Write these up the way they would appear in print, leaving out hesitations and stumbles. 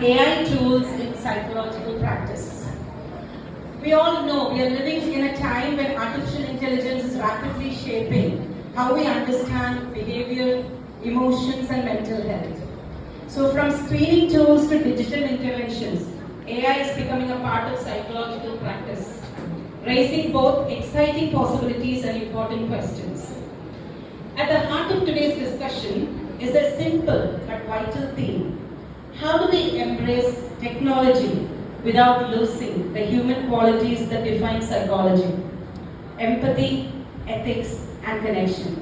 AI tools in psychological practice. We all know we are living in a time when artificial intelligence is rapidly shaping how we understand behavior, emotions, and mental health. So, from screening tools to digital interventions, AI is becoming a part of psychological practice, raising both exciting possibilities and important questions. At the heart of today's discussion is a simple but vital theme. How do we embrace technology without losing the human qualities that define psychology? Empathy, ethics, and connection.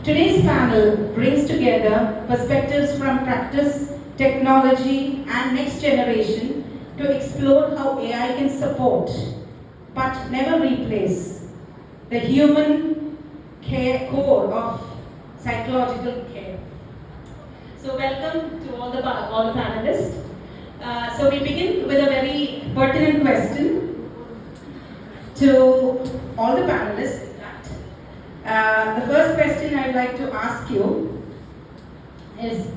Today's panel brings together perspectives from practice, technology, and next generation to explore how AI can support, but never replace, the human core of psychological care. So welcome to all the panelists. So we begin with a very pertinent question to all the panelists. In fact, the first question I'd like to ask you is,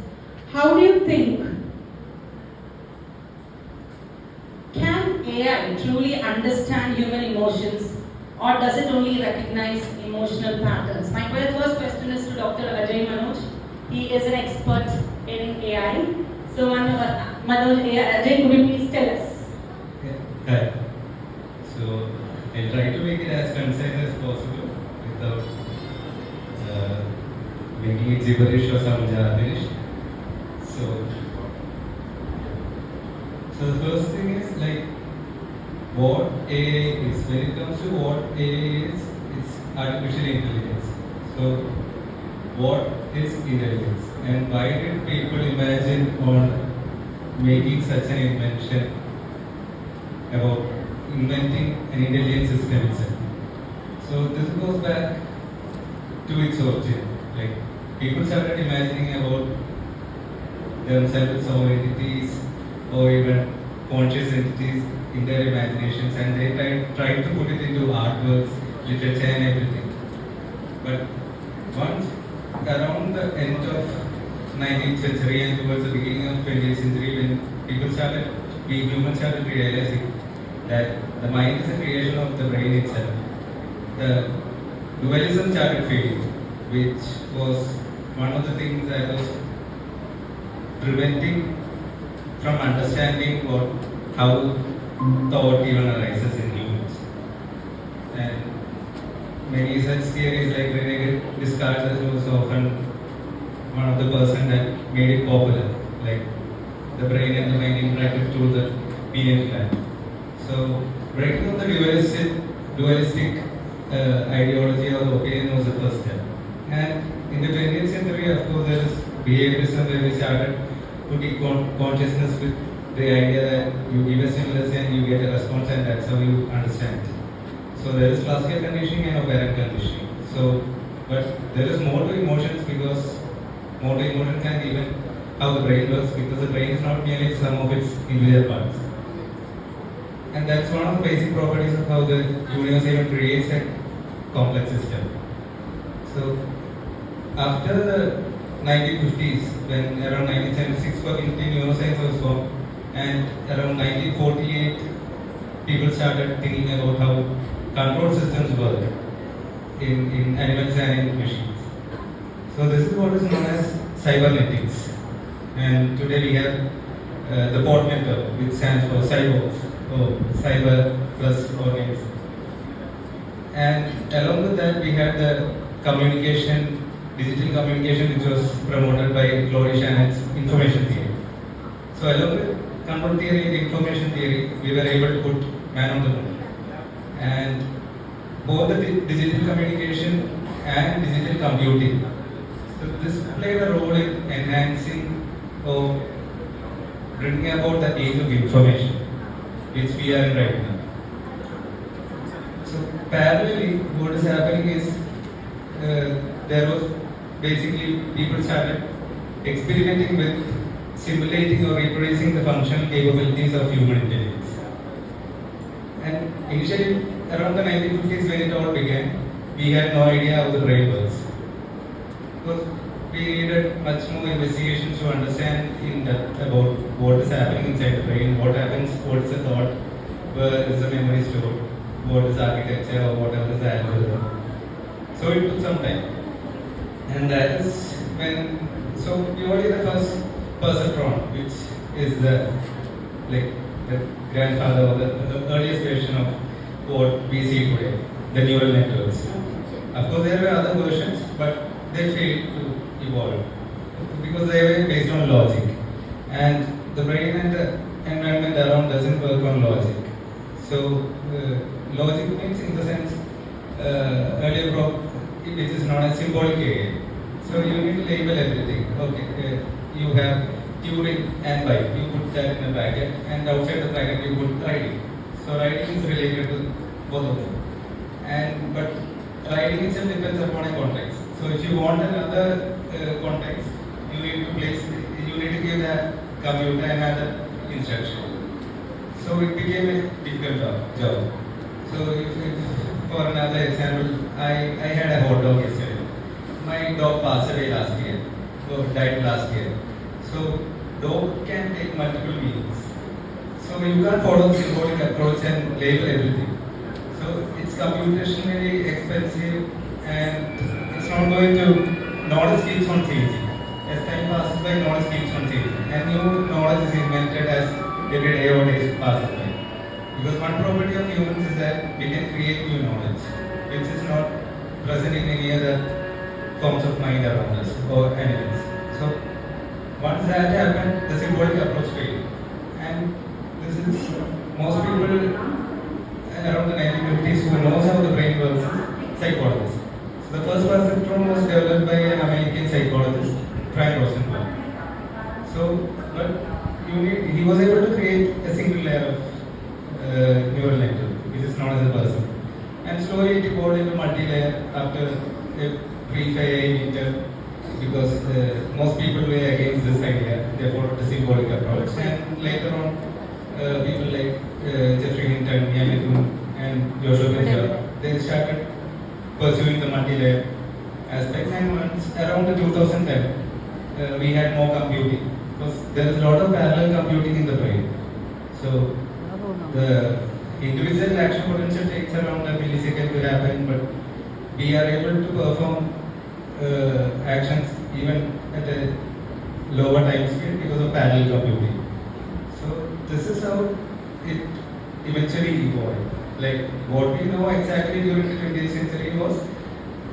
how do you think can AI truly understand human emotions, or does it only recognize emotional patterns? My first question is to Dr. Ajay Manoj. He is an expert in AI. So, Manoj, Ajay, could you please tell us? Hi. So, I'll try to make it as concise as possible without making it gibberish or some jargonish. So the first thing is like what AI is. When it comes to what AI is, it's artificial intelligence. So what is intelligence, and why did people imagine on making such an invention about inventing an intelligent system itself? So this goes back to its origin. Like people started imagining about themselves or entities or even conscious entities in their imaginations, and they tried to put it into artworks, literature, and everything. But once around the end of 19th century and towards the beginning of 20th century, when humans started realizing that the mind is a creation of the brain itself, the dualism started fading, which was one of the things that was preventing from understanding how thought even arises in humans. And many such theories like Rene Descartes was often one of the person that made it popular, like the brain and the mind interacted through the pineal gland. So breaking up the dualistic ideology or opinion was the first step. And in the 20th century, of course, there is behaviorism where we started putting consciousness with the idea that you give a stimulus and you get a response, and that's how you understand it. So there is classical conditioning and operant conditioning. So, but there is more to emotions, because more to emotions and even how the brain works, because the brain is not merely some of its individual parts. And that's one of the basic properties of how the universe even creates a complex system. So after the 1950s, when around 1976 faculty neuroscience was formed, and around 1948 people started thinking about how control systems work in animals and in machines. So this is what is known as cybernetics. And today we have the POT method, which stands for cyborgs, or cyber plus organism. And along with that, we had the digital communication, which was promoted by Claude Shannon's information theory. So along with control theory and information theory, we were able to put man on the moon. And both the digital communication and digital computing, so this played a role in enhancing or bringing about the age of information, which we are in right now. So parallelly, what is happening is there was basically people started experimenting with simulating or reproducing the functional capabilities of human intelligence. And initially, around the 1950s when it all began, we had no idea how the brain works. Because we needed much more investigations to understand in depth about what is happening inside the brain, what happens, what is the thought, where is the memory stored, what is architecture or whatever is the algorithm. So it took some time. And that is when, so purely the first perceptron, which is the grandfather or the earliest version of what we see today, the neural networks. Of course, there were other versions, but they failed to evolve because they were based on logic. And the brain and the environment around doesn't work on logic. So, logic means, in the sense, earlier which is known as symbolic area. So, you need to label everything. Okay, you have Turing and bike, you put that in a bracket, and outside the bracket you put riding. So riding is related to both of them. But riding itself depends upon a context. So if you want another context, you need to give the computer another instruction. So it became a difficult job. So for another example, I had a hot dog yesterday. My dog passed away last year, or died last year. So dog can take multiple meanings. So you can't follow the symbolic approach and label everything. So it's computationally expensive and it's not going to, knowledge keeps on changing. As time passes by, knowledge keeps on changing. And new knowledge is invented as every day or days passes by. Because one property of humans is that we can create new knowledge, which is not present in any other forms of mind around us or animals. So once that happened, the symbolic approach failed. And this is most people around the 1950s who knows how the brain works is psychologists. So the first perceptron was developed by an American psychologist, Frank Rosenberg. So, but he was able to create a single layer of neural network, which is known as a person. And slowly it evolved into multi-layer after a brief AI meter, because most people were against this idea. They followed the symbolic approach, and later on, people like Jeffrey Hinton, Yannick Kuhn, and Joshua Bengio, they started pursuing the multi-layer aspects. And once around the 2010, we had more computing, because there is a lot of parallel computing in the brain. So the individual action potential takes around a millisecond to happen, but we are able to perform actions even at a lower time scale because of parallel computing. So this is how it eventually evolved. Like what we know exactly during the 20th century was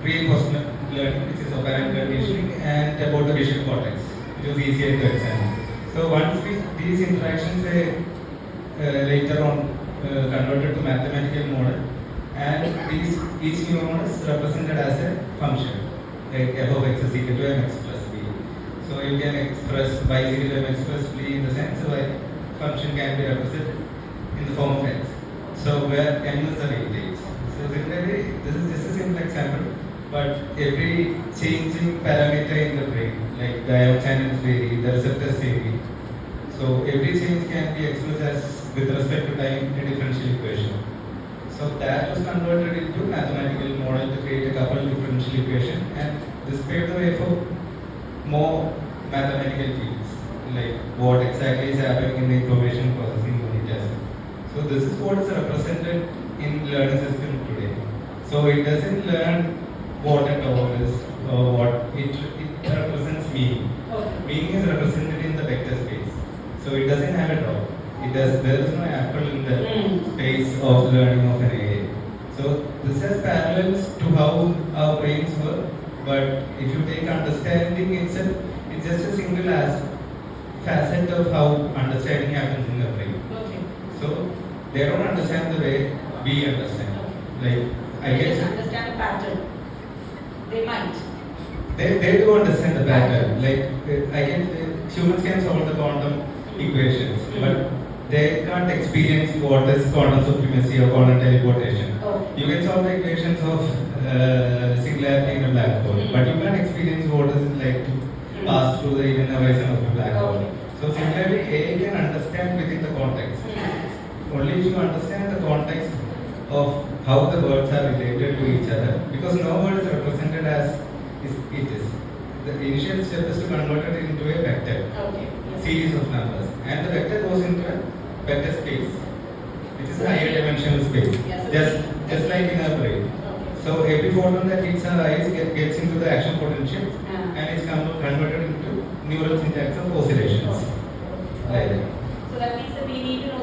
reinforcement learning, which is operant conditioning, and about the visual cortex, which was easier to examine. So once these interactions later on converted to mathematical model, and each neuron is represented as a function. Like f of x is equal to mx plus b. So you can express y is equal to mx plus b in the sense y function can be represented in the form of x. So where m is the weightage. So similarly, this is just a simple example, but every changing parameter in the brain, like the ion channels vary, the receptors vary. So every change can be expressed as with respect to time a differential equation. So that was converted into mathematical model to create a coupled differential equation, and this paved the way for more mathematical fields, like what exactly is happening in the information processing unit as well. So this is what is represented in learning system today. So it doesn't learn what a dog is or what it represents meaning. Meaning is represented in the vector space. So it doesn't have a dog. There is no apple in the space of learning of an AI. So this has parallels to how our brains work, but if you take understanding itself, it's just a single facet of how understanding happens in the brain. Okay. So they don't understand the way we understand. Like I They guess just understand a pattern. They might. they do understand the pattern. Like humans can solve the quantum equations, but they can't experience what is quantum supremacy or quantum teleportation. Oh. You can solve the equations of singularity in a black hole, but you can't experience what is it like to pass through the inner horizon of a black hole. So similarly, AI can understand within the context. Only if you understand the context of how the words are related to each other, because no word is represented as it is. the initial step is to convert it into a vector, Okay. Yes. series of numbers, and the vector goes into a vector space, which is a higher dimensional space, Yes. just like in our brain. Okay. So every photon that hits our eyes gets into the action potential Ah. and is converted into neural syntax of oscillations. Like that. So that means that we need to know